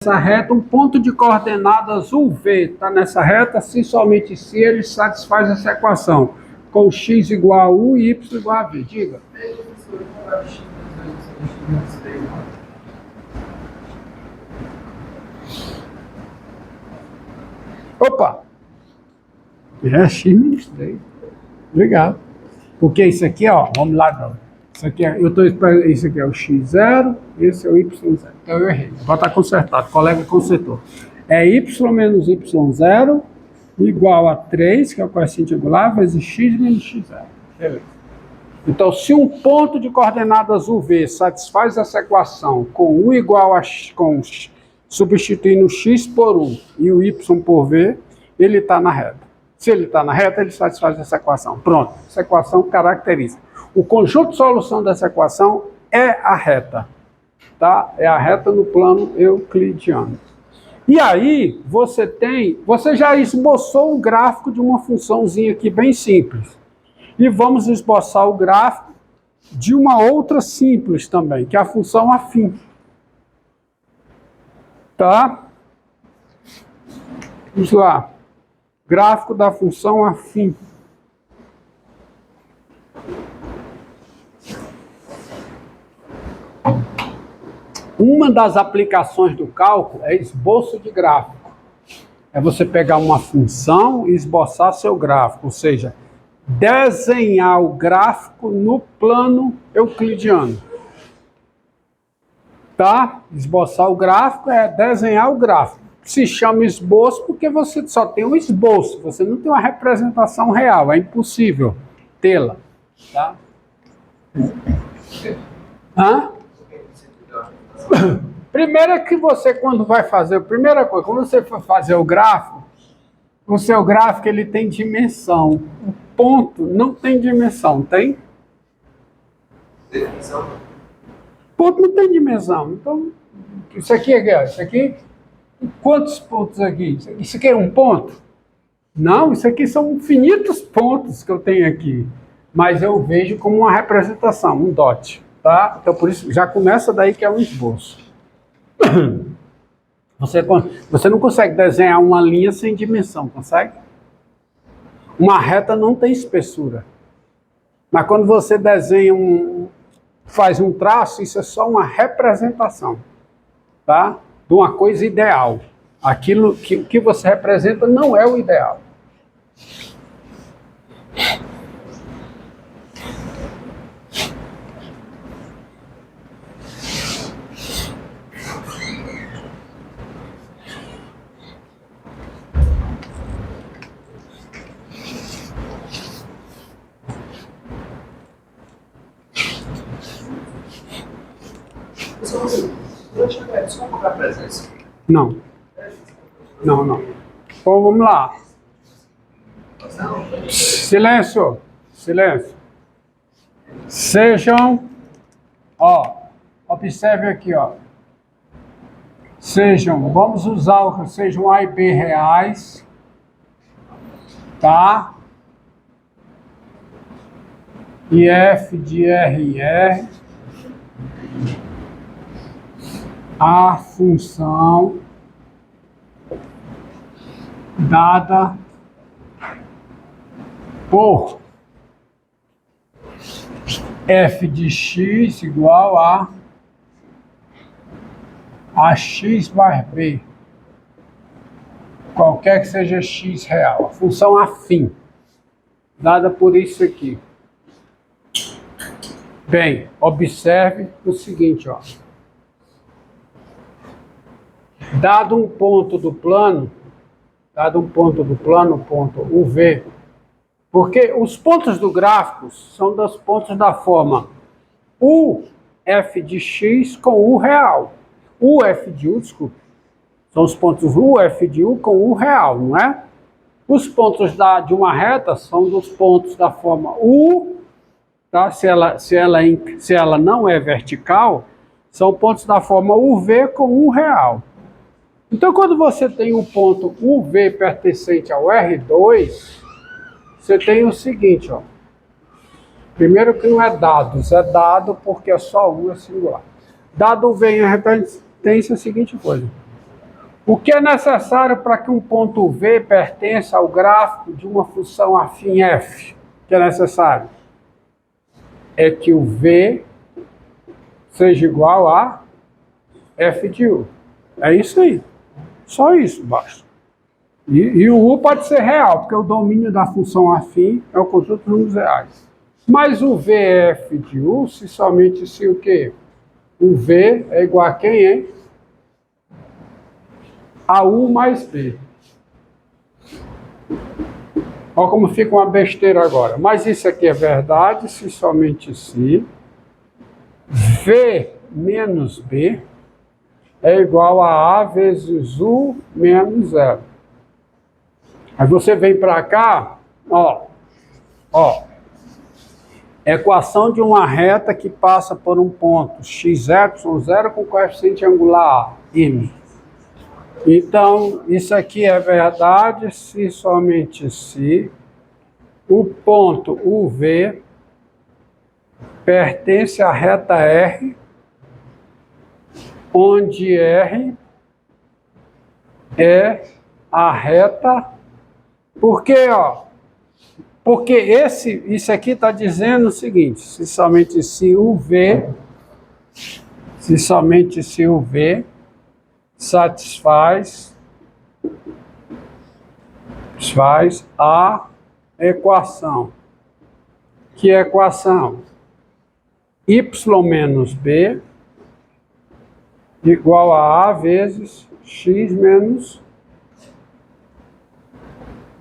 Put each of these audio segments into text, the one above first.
Essa reta, um ponto de coordenadas UV está nessa reta, se somente se ele satisfaz essa equação, com x igual a u e y igual a v. Diga. Opa! É x menos 3. Obrigado. Porque isso aqui, ó, vamos lá, não. Isso aqui é, eu estou esperando, isso aqui é o x0, esse é o y0. Então eu errei. Agora está consertado, o colega consertou. É y menos y0 igual a 3, que é o coeficiente angular, vezes x menos x0. Beleza. Então, se um ponto de coordenadas UV satisfaz essa equação com u igual a substituindo x por u e o y por v, ele está na reta. Se ele está na reta, ele satisfaz essa equação. Pronto, essa equação caracteriza. O conjunto de solução dessa equação é a reta, tá? É a reta no plano euclidiano. E aí, você já esboçou o gráfico de uma funçãozinha aqui bem simples. E vamos esboçar o gráfico de uma outra simples também, que é a função afim. Tá? Vamos lá. Gráfico da função afim. Uma das aplicações do cálculo é esboço de gráfico. É você pegar uma função e esboçar seu gráfico, ou seja, desenhar o gráfico no plano euclidiano. Tá? Esboçar o gráfico é desenhar o gráfico. Se chama esboço porque você só tem um esboço, você não tem uma representação real, é impossível tê-la. Tá? Hã? Primeiro é que você, quando vai fazer, a primeira coisa, quando você for fazer o gráfico, o seu gráfico ele tem dimensão. O ponto não tem dimensão, tem? Definição. Ponto não tem dimensão. Então, isso aqui é isso aqui. Quantos pontos aqui? Isso aqui é um ponto? Não, isso aqui são infinitos pontos que eu tenho aqui. Mas eu vejo como uma representação, um dot. Tá? Então, por isso, já começa daí que é um esboço. Você não consegue desenhar uma linha sem dimensão, consegue? Uma reta não tem espessura. Mas quando você desenha faz um traço, isso é só uma representação, tá? De uma coisa ideal. Aquilo que você representa não é o ideal. Só comprar presença. Não. Não, não. Então vamos lá. Silêncio. Silêncio. Sejam, ó, observe aqui, ó. Vamos usar sejam A e B reais, tá? E F de R e R. A função dada por f de x igual a x mais b, qualquer que seja x real. A função afim, dada por isso aqui. Bem, observe o seguinte, ó. Dado um ponto do plano, ponto UV, porque os pontos do gráfico são dos pontos da forma u f de x com u real. U f de u, desculpa, são os pontos u f de u com u real, não é? Os pontos de uma reta são dos pontos da forma u, tá? Se ela não é vertical, são pontos da forma uv com u real. Então, quando você tem um ponto UV pertencente ao R2, você tem o seguinte, ó. Primeiro que não é dados, é dado porque é só um, é singular. Dado UV em repetência é a seguinte coisa. O que é necessário para que um ponto V pertença ao gráfico de uma função afim f? O que é necessário? É que o V seja igual a f de U. É isso aí. Só isso basta. E o U pode ser real, porque o domínio da função afim é o conjunto de números reais. Mas o VF de U, se somente se o quê? O V é igual a quem, hein? A U mais B. Olha como fica uma besteira agora. Mas isso aqui é verdade se somente se V menos B é igual a vezes U menos 0. Aí você vem para cá, ó. Equação de uma reta que passa por um ponto x,y,0 com coeficiente angular m. Então, isso aqui é verdade se somente se o ponto UV pertence à reta R, onde R é a reta. Por quê, ó? Porque isso aqui está dizendo o seguinte: se somente se o V satisfaz a equação. Que equação? Y menos B igual a vezes x menos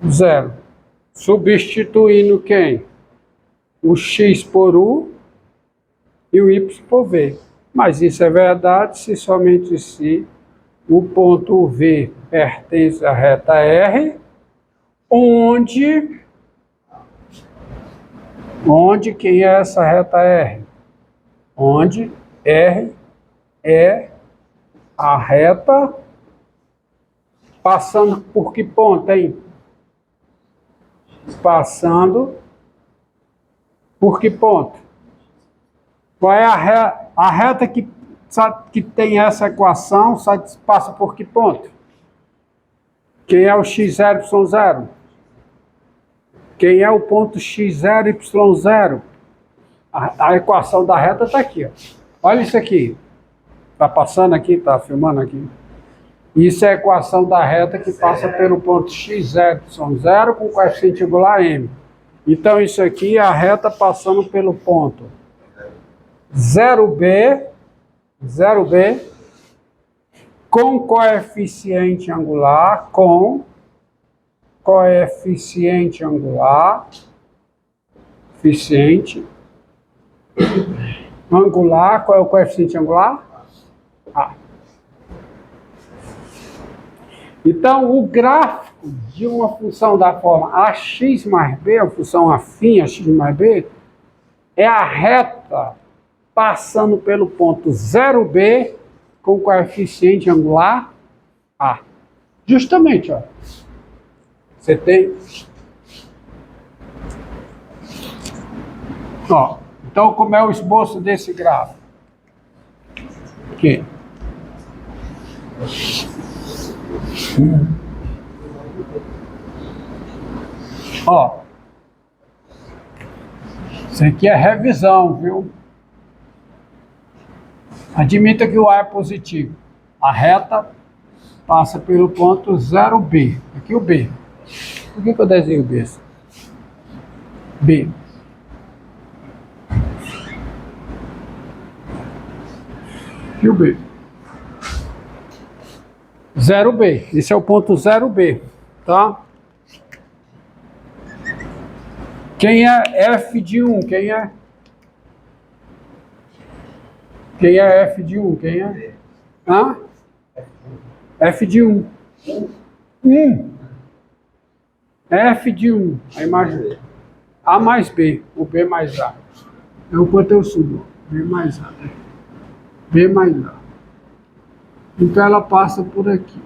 0. Substituindo quem? O x por U e o y por V. Mas isso é verdade se somente se o ponto V pertence à reta R, onde quem é essa reta R? Onde R é a reta passando por que ponto, hein? Passando por que ponto? Qual é a reta que tem essa equação, passa por que ponto? Quem é o x0, y0? Quem é o ponto x0, y0? A equação da reta está aqui, ó. Olha isso aqui. Está passando aqui, está filmando aqui. Isso é a equação da reta que passa pelo ponto x0, y0 com coeficiente angular m. Então, isso aqui é a reta passando pelo ponto 0B com coeficiente angular, qual é o coeficiente angular? A. Então, o gráfico de uma função da forma ax mais b, a função afim a x mais b, é a reta passando pelo ponto 0b com coeficiente angular A. Justamente, ó. Você tem... Ó, então, como é o esboço desse gráfico? Aqui. Ó, isso aqui é revisão, viu? Admita que o A é positivo. A reta passa pelo ponto 0B. Aqui o B. Por que eu desenho o B? B. Aqui o B. 0B. Esse é o ponto 0B, tá? Quem é F de 1? Quem é? Quem é F de 1? Quem é? Hã? F de 1. 1. F de 1. A imagem. A mais B. O B mais A. É o quanto eu subo. B mais A. B mais A. Então ela passa por aqui.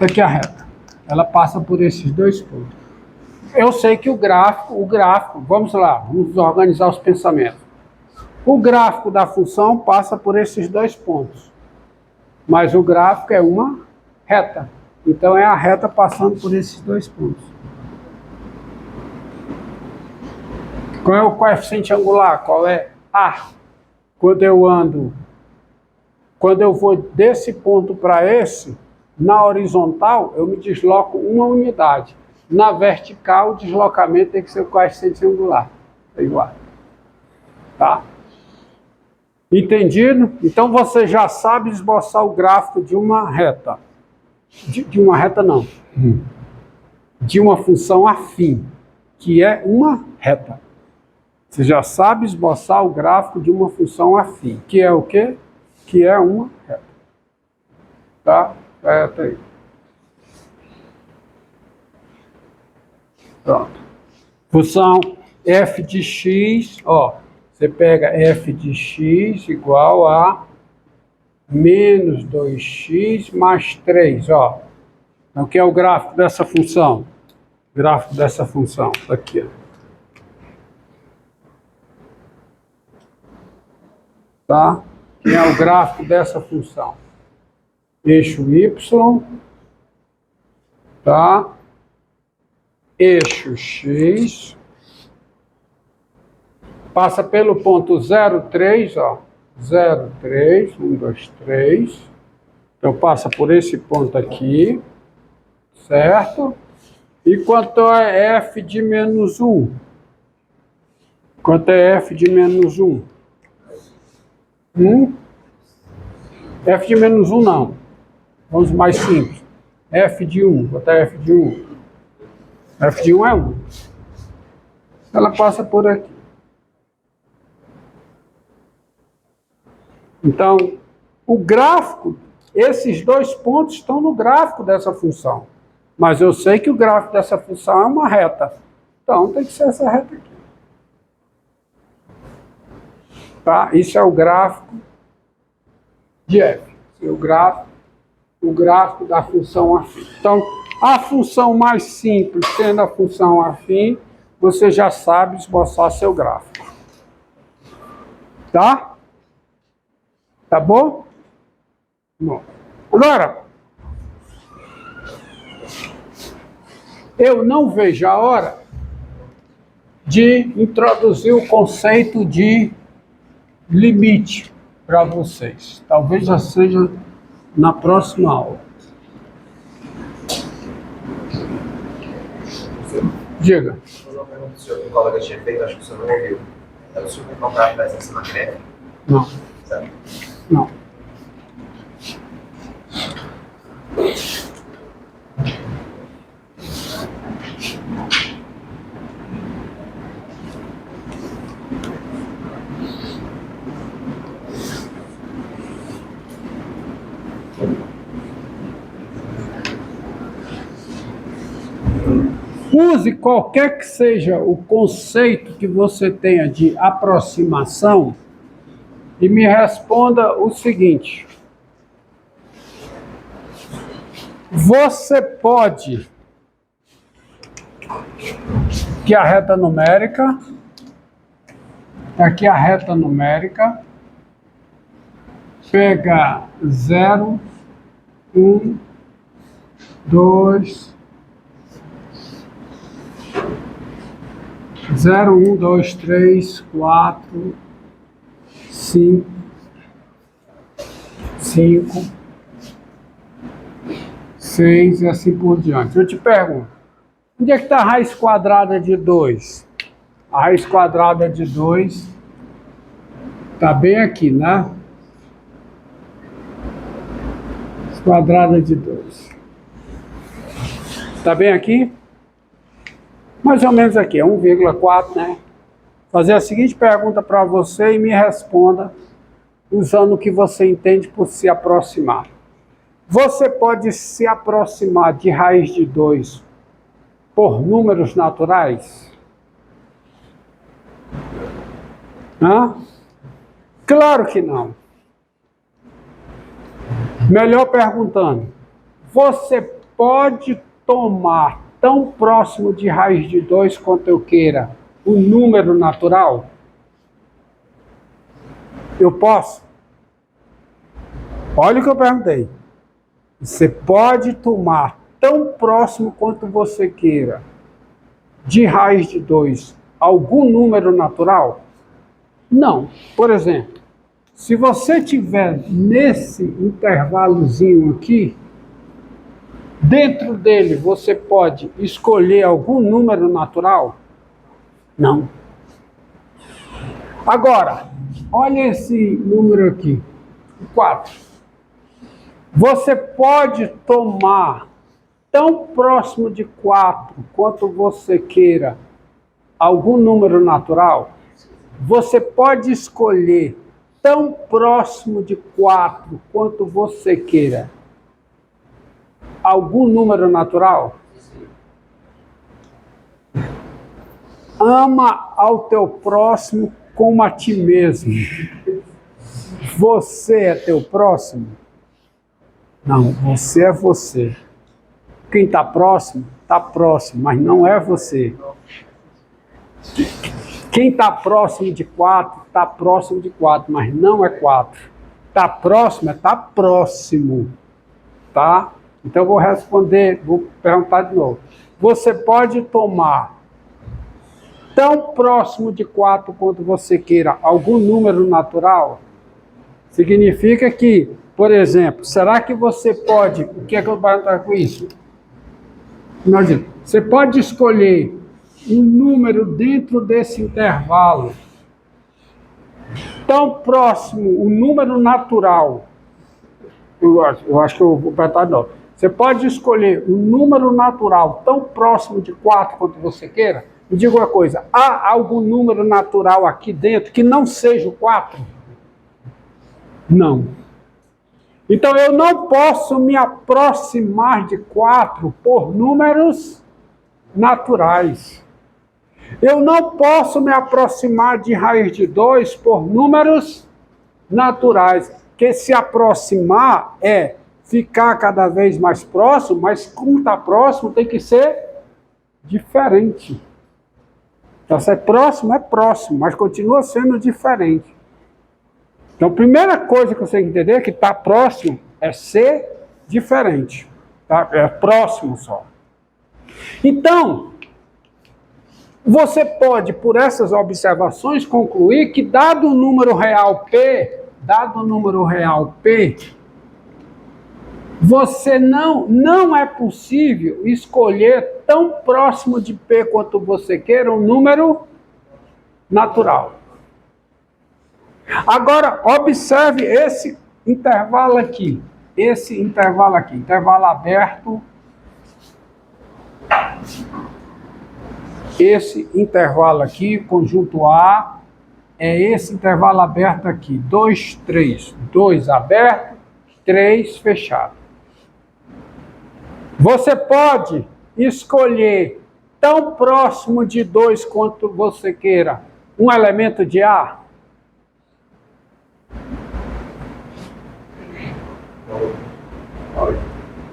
Aqui a reta. Ela passa por esses dois pontos. Eu sei que o gráfico, vamos lá, vamos organizar os pensamentos. O gráfico da função passa por esses dois pontos. Mas o gráfico é uma reta. Então é a reta passando por esses dois pontos. Qual é o coeficiente angular? Qual é A? Quando eu vou desse ponto para esse, na horizontal eu me desloco uma unidade. Na vertical o deslocamento tem que ser o coeficiente angular. É igual. Tá? Entendido? Então você já sabe esboçar o gráfico de uma reta. De uma reta não. De uma função afim, que é uma reta. Você já sabe esboçar o gráfico de uma função afim, que é o quê? Que é uma reta. Tá? Reta aí. Pronto. Função f de x, ó. Você pega f de x igual a menos 2x mais 3, ó. Então, o que é o gráfico dessa função? O gráfico dessa função, tá aqui, ó. Tá? Que é o gráfico dessa função? Eixo y, tá? Eixo x, passa pelo ponto 0,3, ó. 0,3, 1, 2, 3. Então passa por esse ponto aqui, certo? E quanto é f de menos 1? Quanto é f de menos 1? F de menos 1 não. Vamos mais simples. F de 1. Quanto é f de 1? F de 1 é 1. Ela passa por aqui. Então, o gráfico, esses dois pontos estão no gráfico dessa função. Mas eu sei que o gráfico dessa função é uma reta. Então, tem que ser essa reta aqui. Tá? Isso é o gráfico de f. O gráfico da função afim. Então, a função mais simples, sendo a função afim, você já sabe esboçar seu gráfico. Tá? Tá bom? Bom. Agora, eu não vejo a hora de introduzir o conceito de limite para vocês. Talvez já seja na próxima aula. Diga. Vou fazer uma pergunta do senhor, que o colega tinha feito, acho que o senhor não ouviu. O senhor vai comprar a presença na greve? Não. Certo? Não. Use qualquer que seja o conceito que você tenha de aproximação e me responda o seguinte: você pode, que a reta numérica, aqui a reta numérica, pega 0, 1, 2, 0, 1, 2, 3, 4, 5, 6 e assim por diante. Eu te pergunto, onde é que está a raiz quadrada de 2? A raiz quadrada de 2 está bem aqui, né? Raiz quadrada de 2. Está bem aqui? Mais ou menos aqui, é 1,4, né? Fazer a seguinte pergunta para você e me responda usando o que você entende por se aproximar. Você pode se aproximar de raiz de 2 por números naturais? Hã? Claro que não. Melhor perguntando, você pode tomar tão próximo de raiz de 2 quanto eu queira o número natural? Eu posso? Olha o que eu perguntei. Você pode tomar tão próximo quanto você queira de raiz de 2 algum número natural? Não. Por exemplo, se você tiver nesse intervalozinho aqui, dentro dele você pode escolher algum número natural? Não. Agora, olha esse número aqui, 4. Você pode tomar tão próximo de 4 quanto você queira algum número natural? Você pode escolher tão próximo de 4 quanto você queira algum número natural? Ama ao teu próximo como a ti mesmo. Você é teu próximo? Não, você é você. Quem está próximo, mas não é você. Quem está próximo de 4, está próximo de 4, mas não é 4. Está próximo, está próximo. Tá? Então eu vou responder, vou perguntar de novo. Você pode tomar tão próximo de 4 quanto você queira algum número natural? Significa que, por exemplo, será que você pode... O que é que eu vou perguntar com isso? Imagina, você pode escolher um número dentro desse intervalo tão próximo, um número natural. Eu acho que eu vou perguntar de novo. Você pode escolher um número natural tão próximo de 4 quanto você queira? Me diga uma coisa, há algum número natural aqui dentro que não seja o 4? Não. Então eu não posso me aproximar de 4 por números naturais. Eu não posso me aproximar de raiz de 2 por números naturais. Que se aproximar é ficar cada vez mais próximo, mas como está próximo tem que ser diferente. Então, se é próximo, mas continua sendo diferente. Então, a primeira coisa que você tem que entender é que estar próximo é ser diferente. Tá? É próximo só. Então, você pode, por essas observações, concluir que, dado o número real P, você não é possível escolher tão próximo de P quanto você queira um número natural. Agora, observe esse intervalo aqui, intervalo aberto, esse intervalo aqui, conjunto A, é esse intervalo aberto aqui, 2, 3, 2 aberto, 3 fechado. Você pode escolher tão próximo de 2 quanto você queira um elemento de A?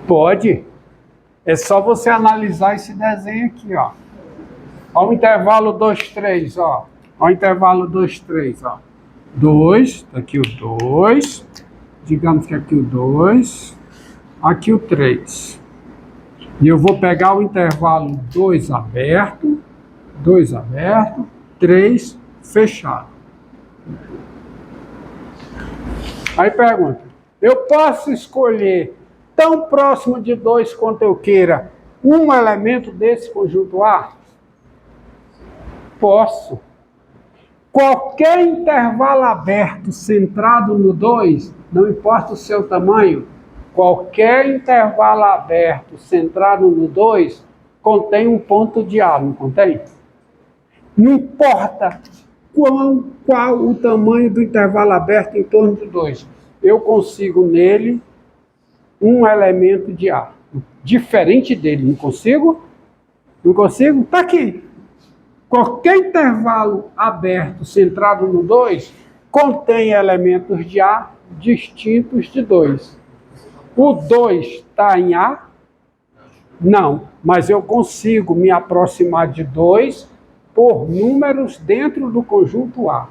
Pode. É só você analisar esse desenho aqui, ó. Olha o intervalo 2, 3, ó. Olha o intervalo 2, 3, ó. 2, aqui o 2. Digamos que aqui o 2. Aqui o 3. E eu vou pegar o intervalo 2 aberto, 3 fechado. Aí pergunta, eu posso escolher tão próximo de 2 quanto eu queira um elemento desse conjunto A? Posso. Qualquer intervalo aberto centrado no 2, não importa o seu tamanho, qualquer intervalo aberto centrado no 2 contém um ponto de A, não contém? Não importa qual o tamanho do intervalo aberto em torno de 2, eu consigo nele um elemento de A. Diferente dele, não consigo? Não consigo? Está aqui. Qualquer intervalo aberto centrado no 2 contém elementos de A distintos de 2. O 2 está em A? Não, mas eu consigo me aproximar de 2 por números dentro do conjunto A.